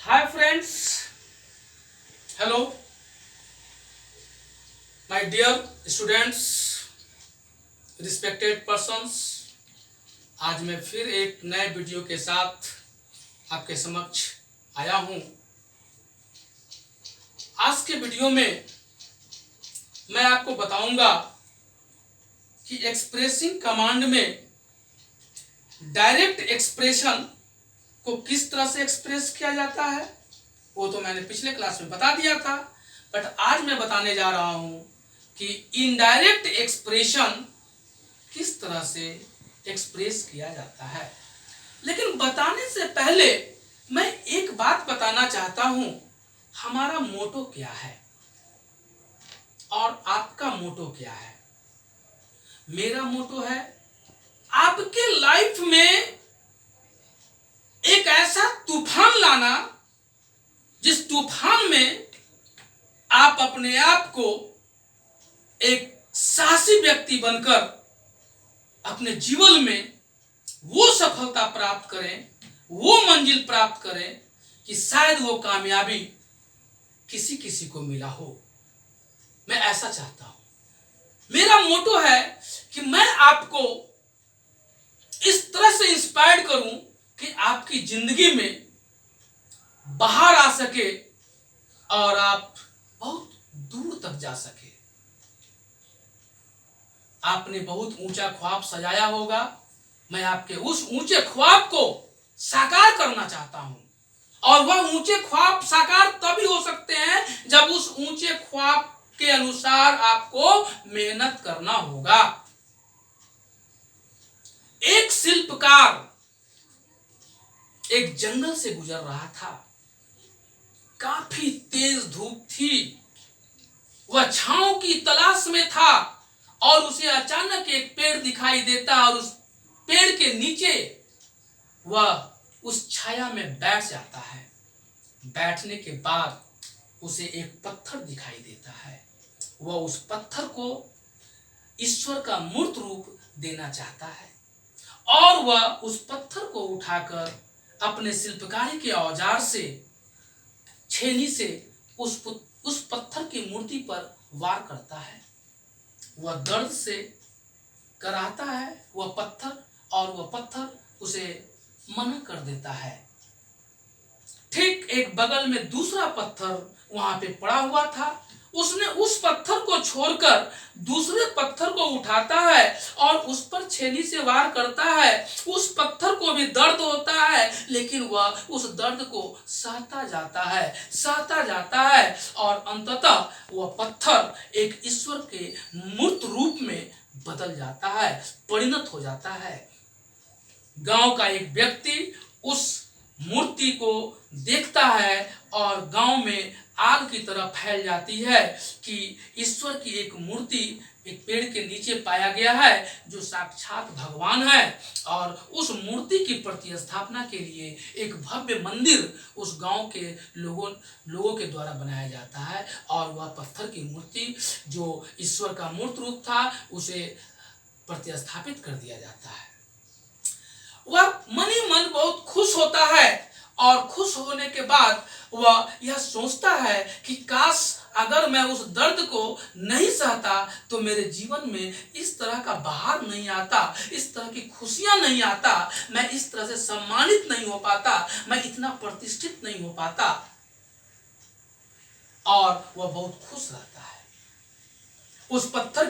Hi friends, hello my dear students, respected persons। आज मैं फिर एक नए वीडियो के साथ आपके समक्ष आया हूं। आज के वीडियो में मैं आपको बताऊंगा कि एक्सप्रेसिंग कमांड में डायरेक्ट एक्सप्रेशन को किस तरह से एक्सप्रेस किया जाता है। वो तो मैंने पिछले क्लास में बता दिया था, बट आज मैं बताने जा रहा हूं कि इनडायरेक्ट एक्सप्रेशन किस तरह से एक्सप्रेस किया जाता है। लेकिन बताने से पहले मैं एक बात बताना चाहता हूं, हमारा मोटो क्या है और आपका मोटो क्या है। मेरा मोटो है आपके लाइफ में एक ऐसा तूफान लाना जिस तूफान में आप अपने आप को एक साहसी व्यक्ति बनकर अपने जीवन में वो सफलता प्राप्त करें, वो मंजिल प्राप्त करें कि शायद वो कामयाबी किसी किसी को मिला हो। मैं ऐसा चाहता हूं। मेरा मोटो है कि मैं आपको इस तरह से इंस्पायर करूं कि आपकी जिंदगी में बाहर आ सके और आप बहुत दूर तक जा सके। आपने बहुत ऊंचा ख्वाब सजाया होगा, मैं आपके उस ऊंचे ख्वाब को साकार करना चाहता हूं। और वह ऊंचे ख्वाब साकार तभी हो सकते हैं जब उस ऊंचे ख्वाब के अनुसार आपको मेहनत करना होगा। एक शिल्पकार एक जंगल से गुजर रहा था। काफी तेज धूप थी, वह छांव की तलाश में था और उसे अचानक एक पेड़ दिखाई देता और उस पेड़ के नीचे वह उस छाया में बैठ जाता है। बैठने के बाद उसे एक पत्थर दिखाई देता है। वह उस पत्थर को ईश्वर का मूर्त रूप देना चाहता है और वह उस पत्थर को उठाकर अपने शिल्पकारी के औजार से, छेनी से उस पत्थर की मूर्ति पर वार करता है। वह दर्द से कराहता है वह पत्थर और वह पत्थर उसे मना कर देता है। ठीक एक बगल में दूसरा पत्थर वहां पे पड़ा हुआ था। उसने उस पत्थर को छोड़कर दूसरे पत्थर को उठाता है और उस पर छेनी से वार करता है। उस पत्थर को भी दर्द होता है, लेकिन वह उस दर्द को सहता जाता है और अंततः वह पत्थर एक ईश्वर के मूर्त रूप में बदल जाता है, परिणत हो जाता है। गांव का एक व्यक्ति उस मूर्ति को देखता है और गांव में आग की तरह फैल जाती है कि ईश्वर की एक मूर्ति एक पेड़ के नीचे पाया गया है जो साक्षात भगवान है। और उस मूर्ति की प्रतिस्थापना के लिए एक भव्य मंदिर उस गांव के लोगों के द्वारा बनाया जाता है और वह पत्थर की मूर्ति जो ईश्वर का मूर्त रूप था उसे प्रतिस्थापित कर दिया जाता है। वह मन ही मन बहुत खुश होता है और खुश होने के बाद वह यह सोचता है कि काश अगर मैं उस दर्द को नहीं सहता तो मेरे जीवन में इस तरह का बहार नहीं आता, इस तरह की खुशियां नहीं आता, मैं इस तरह से सम्मानित नहीं हो पाता, मैं इतना प्रतिष्ठित नहीं हो पाता। और वह बहुत खुश रहता है। उस पत्थर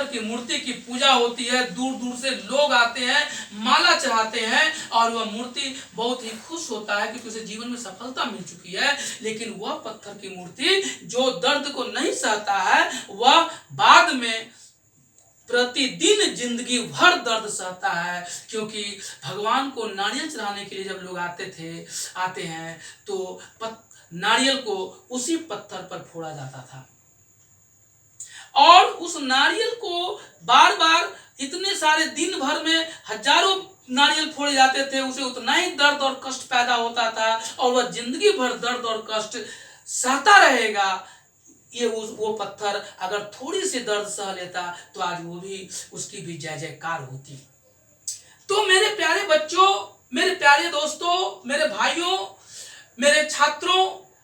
की मूर्ति की पूजा होती है, दूर दूर से लोग आते हैं, माला चढ़ाते हैं और वह मूर्ति बहुत ही खुश होता है क्योंकि उसे जीवन में सफलता मिल चुकी है। लेकिन वह पत्थर की मूर्ति जो दर्द को नहीं सहता है वह बाद में प्रतिदिन जिंदगी भर दर्द सहता है, क्योंकि भगवान को नारियल चढ़ाने के लिए जब लोग आते हैं तो नारियल को उसी पत्थर पर फोड़ा जाता था और उस नारियल को बार बार इतने सारे दिन भर में हजारों नारियल फोड़े जाते थे, उसे उतना ही दर्द और कष्ट पैदा होता था और वह जिंदगी भर दर्द और कष्ट सहता रहेगा। ये वो पत्थर अगर थोड़ी सी दर्द सह लेता तो आज वो भी उसकी भी जय जयकार होती। तो मेरे प्यारे बच्चों, मेरे प्यारे दोस्तों, मेरे भाइयों, मेरे छात्रों,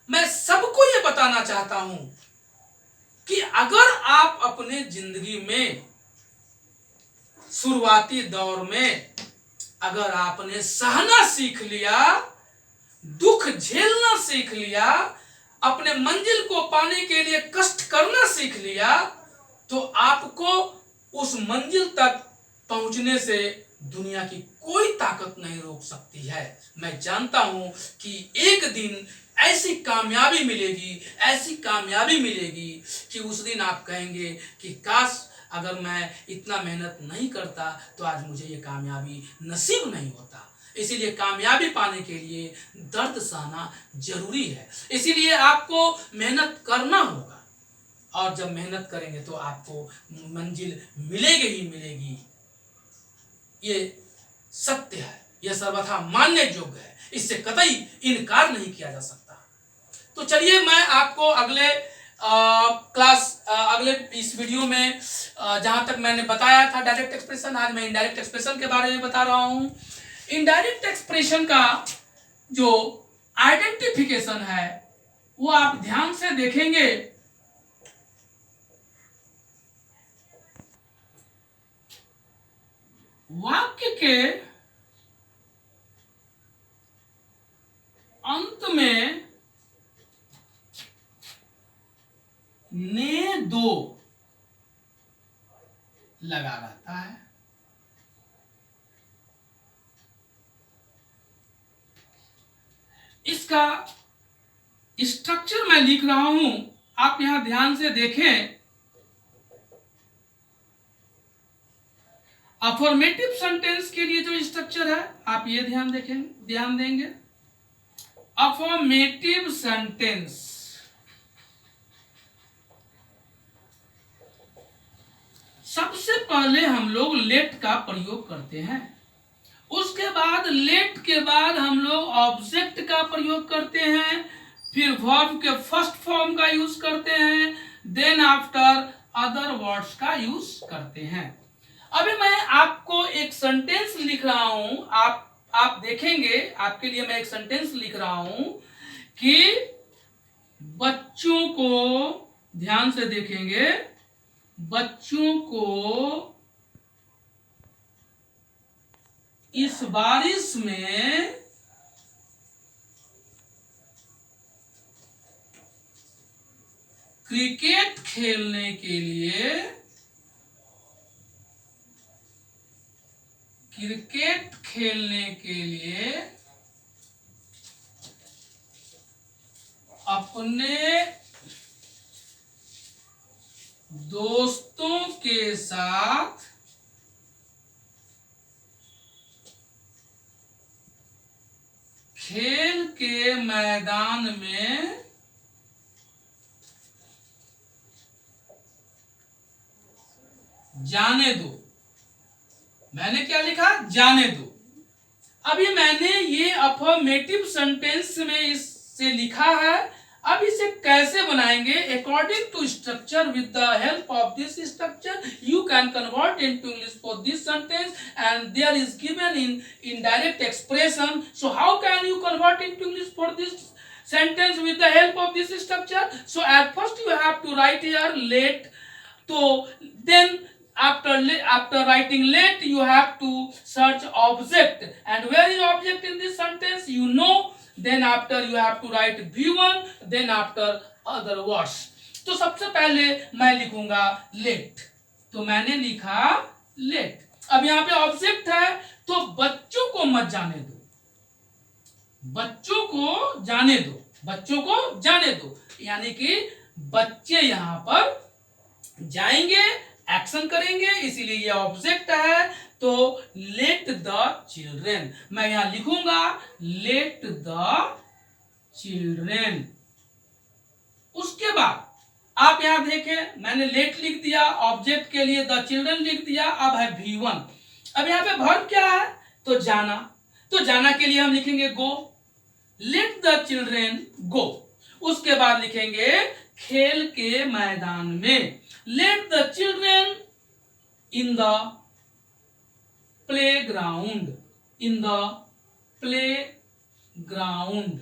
मैं सबको ये बताना चाहता हूं कि अगर आप अपने जिंदगी में शुरुआती दौर में अगर आपने सहना सीख लिया, दुख झेलना सीख लिया, अपने मंजिल को पाने के लिए कष्ट करना सीख लिया, तो आपको उस मंजिल तक पहुंचने से दुनिया की कोई ताकत नहीं रोक सकती है। मैं जानता हूं कि एक दिन ऐसी कामयाबी मिलेगी, ऐसी कामयाबी मिलेगी कि उस दिन आप कहेंगे कि काश अगर मैं इतना मेहनत नहीं करता तो आज मुझे ये कामयाबी नसीब नहीं होता। इसीलिए कामयाबी पाने के लिए दर्द सहना जरूरी है। इसीलिए आपको मेहनत करना होगा, और जब मेहनत करेंगे तो आपको मंजिल मिलेगी ही मिलेगी। ये सत्य है, यह सर्वथा मानने योग्य है, इससे कतई इनकार नहीं किया जा सकता। तो चलिए मैं आपको अगले इस वीडियो में जहां तक मैंने बताया था डायरेक्ट एक्सप्रेशन, आज मैं इनडायरेक्ट एक्सप्रेशन के बारे में बता रहा हूं। इनडायरेक्ट एक्सप्रेशन का जो आइडेंटिफिकेशन है वो आप ध्यान से देखेंगे। वाक्य के अंत में ने दो लगा रहता है। इसका स्ट्रक्चर मैं लिख रहा हूं, आप यहां ध्यान से देखें। अफर्मेटिव सेंटेंस के लिए जो स्ट्रक्चर है आप ये ध्यान देंगे। अफर्मेटिव सेंटेंस सबसे पहले हम लोग लेट का प्रयोग करते हैं, उसके बाद लेट के बाद हम लोग ऑब्जेक्ट का प्रयोग करते हैं, फिर वर्ब के फर्स्ट फॉर्म का यूज करते हैं, देन आफ्टर अदर वर्ड्स का यूज करते हैं। अभी मैं आपको एक सेंटेंस लिख रहा हूं, आप देखेंगे, आपके लिए मैं एक सेंटेंस लिख रहा हूं कि बच्चों को, ध्यान से देखेंगे, बच्चों को इस बारिश में क्रिकेट खेलने के लिए अपने दोस्तों के साथ खेल के मैदान में जाने दो। मैंने क्या लिखा? जाने दो। अभी मैंने ये अफर्मेटिव सेंटेंस में इससे लिखा है। अब इसे कैसे बनाएंगे? According to structure, with the help of this structure you can convert into English for this sentence and there is given in indirect expression. So how can you convert into English for this sentence with the help of this structure? So at first you have to write here late. So then after writing late you have to search object, and where is object in this sentence? You know. Then after you have to write V1, then after other words. तो सबसे पहले मैं लिखूंगा late, तो मैंने लिखा late. अब यहाँ पे ऑब्जेक्ट है, तो बच्चों को मत जाने दो, बच्चों को जाने दो, बच्चों को जाने दो, यानी कि बच्चे यहां पर जाएंगे, एक्शन करेंगे, इसीलिए ये ऑब्जेक्ट है। तो लेट द चिल्ड्रेन, मैं यहां लिखूंगा लेट द चिल्ड्रेन। उसके बाद आप यहां देखें, मैंने लेट लिख दिया, ऑब्जेक्ट के लिए द चिल्ड्रेन लिख दिया, अब है V1। अब यहां पे वर्ब क्या है? तो जाना। तो जाना के लिए हम लिखेंगे गो, लेट द चिल्ड्रेन गो। उसके बाद लिखेंगे खेल के मैदान में, late the children in the play ground, in the play ground.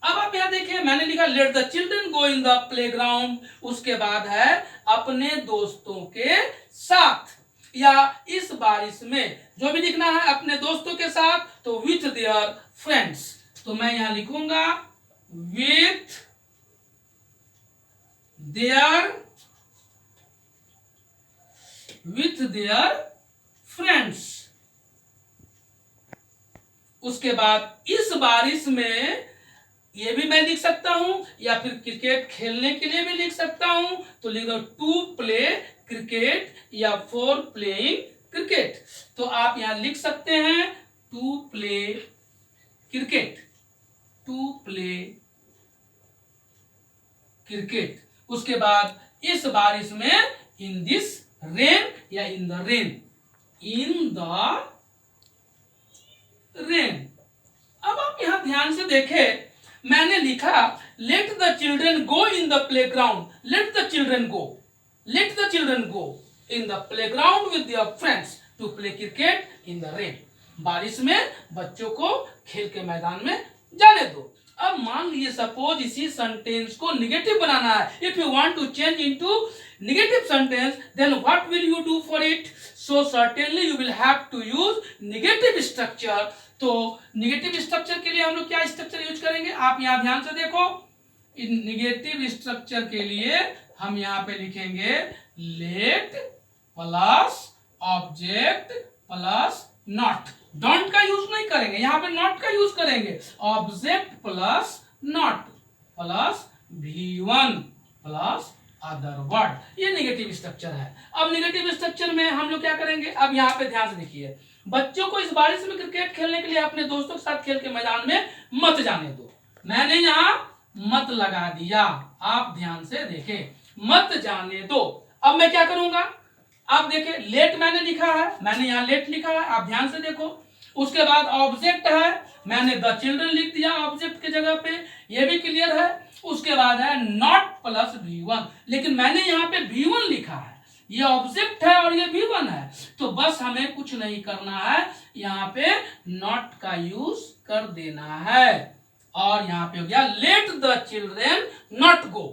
अब आप यहाँ देखिए, मैंने लिखा let the children go in the playground, उसके बाद है अपने दोस्तों के साथ, या इस बारिश में, जो भी लिखना है अपने दोस्तों के साथ, तो विथ देयर फ्रेंड्स। तो मैं यहां लिखूंगा विथ देयर फ्रेंड्स। उसके बाद इस बारिश में, ये भी मैं लिख सकता हूं, या फिर क्रिकेट खेलने के लिए भी लिख सकता हूं, तो लिख दो टू प्ले क्रिकेट या फॉर प्लेइंग क्रिकेट। तो आप यहां लिख सकते हैं to play cricket, to play cricket. उसके बाद इस बारिश में, इन दिस रेन या in the rain, in the rain. अब आप यहां ध्यान से देखें, मैंने लिखा let the children go in the playground, let the children go, let the children go in the playground with their friends to play cricket in the rain. बारिश में बच्चों को खेल के मैदान में जाने दो। अब मान लीजिए सपोज इसी सेंटेंस को निगेटिव बनाना है, if you want to change into negative sentence, then what will you do for it? So certainly you will have to use negative structure। तो negative structure के लिए हम लोग क्या स्ट्रक्चर यूज करेंगे, आप यहाँ ध्यान से देखो। इन negative structure के लिए हम यहाँ पे लिखेंगे let plus object plus not. Don't का यूज नहीं करेंगे, यहाँ पे नॉट का यूज करेंगे। Object plus not plus V1 plus other word, ये नेगेटिव स्ट्रक्चर है। अब नेगेटिव स्ट्रक्चर में हम लोग क्या करेंगे, अब यहाँ पे ध्यान से देखिए, बच्चों को इस बारिश में क्रिकेट खेलने के लिए अपने दोस्तों के साथ खेल के मैदान में मत जाने दो। मैंने यहाँ मत लगा दिया, आप ध्यान से देखें, मत जाने दो। अब मैं क्या करूंगा, आप देखें लेट मैंने लिखा है, मैंने यहाँ लेट लिखा है, आप ध्यान से देखो। उसके बाद ऑब्जेक्ट है, मैंने द चिल्ड्रन लिख दिया ऑब्जेक्ट की जगह पे, ये भी क्लियर है। उसके बाद है नॉट प्लस V1, लेकिन मैंने यहाँ पे V1 लिखा है, ये ऑब्जेक्ट है और ये V1 है, तो बस हमें कुछ नहीं करना है, यहाँ पे नॉट का यूज कर देना है। और यहाँ पे हो गया let the children not go,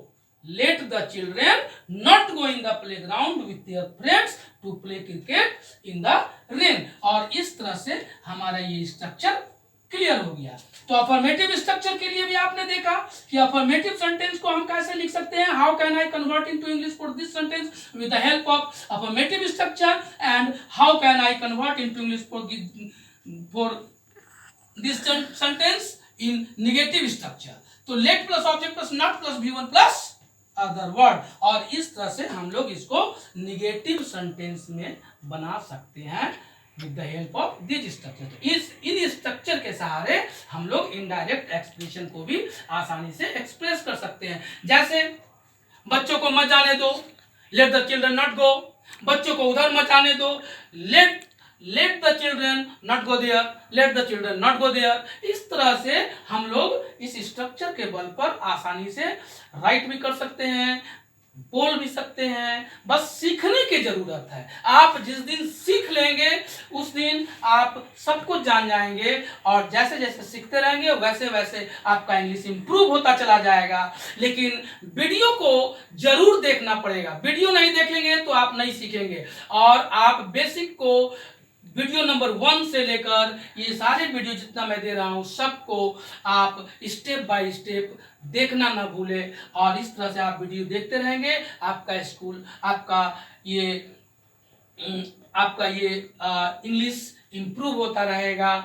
let the children not go in the playground with their friends to play cricket in the rain. और इस तरह से हमारा ये स्ट्रक्चर क्लियर हो गया। तो अफर्मेटिव स्ट्रक्चर के लिए भी आपने देखा कि अफर्मेटिव सेंटेंस को हम कैसे लिख सकते हैं, how can I convert into English for this sentence with the help of affirmative structure, and how can I convert into English for this sentence in negative structure. तो let plus object plus not plus V1 plus other word, और इस तरह से हम लोग इसको negative sentence में बना सकते हैं with the help of this structure. तो इन स्ट्रक्चर के सहारे हम लोग इनडायरेक्ट एक्सप्रेशन को भी आसानी से एक्सप्रेस कर सकते हैं। जैसे बच्चों को मत जाने दो, let the children not go, बच्चों को उधर मत जाने दो, let the children not go there, let the children not go there. इस तरह से हम लोग इस स्ट्रक्चर के बल पर आसानी से राइट भी कर सकते हैं, बोल भी सकते हैं। बस सीखने की जरूरत है। आप जिस दिन सीख लेंगे उस दिन आप सब कुछ जान जाएंगे, और जैसे जैसे सीखते रहेंगे वैसे वैसे आपका इंग्लिश इंप्रूव होता चला जाएगा। लेकिन वीडियो को जरूर देखना पड़ेगा, वीडियो नहीं देखेंगे तो आप नहीं सीखेंगे। और आप बेसिक को वीडियो नंबर 1 से लेकर ये सारे वीडियो जितना मैं दे रहा हूँ सबको आप स्टेप बाय स्टेप देखना ना भूले, और इस तरह से आप वीडियो देखते रहेंगे, आपका स्कूल आपका ये इंग्लिश इम्प्रूव होता रहेगा।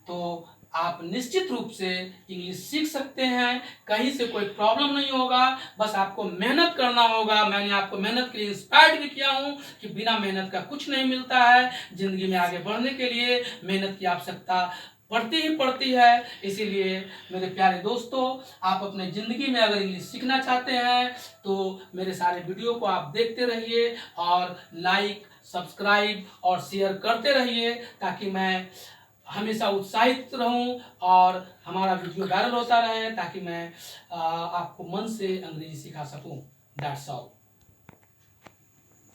तो आप निश्चित रूप से इंग्लिश सीख सकते हैं, कहीं से कोई प्रॉब्लम नहीं होगा, बस आपको मेहनत करना होगा। मैंने आपको मेहनत के लिए इंस्पायर्ड भी किया हूँ कि बिना मेहनत का कुछ नहीं मिलता है। जिंदगी में आगे बढ़ने के लिए मेहनत की आवश्यकता पड़ती ही पड़ती है। इसीलिए मेरे प्यारे दोस्तों, आप अपने ज़िंदगी में अगर इंग्लिश सीखना चाहते हैं तो मेरे सारे वीडियो को आप देखते रहिए, और लाइक सब्सक्राइब और शेयर करते रहिए, ताकि मैं हमेशा उत्साहित रहूं और हमारा वीडियो वायरल होता रहे, ताकि मैं आपको मन से अंग्रेजी सिखा सकूं। That's all.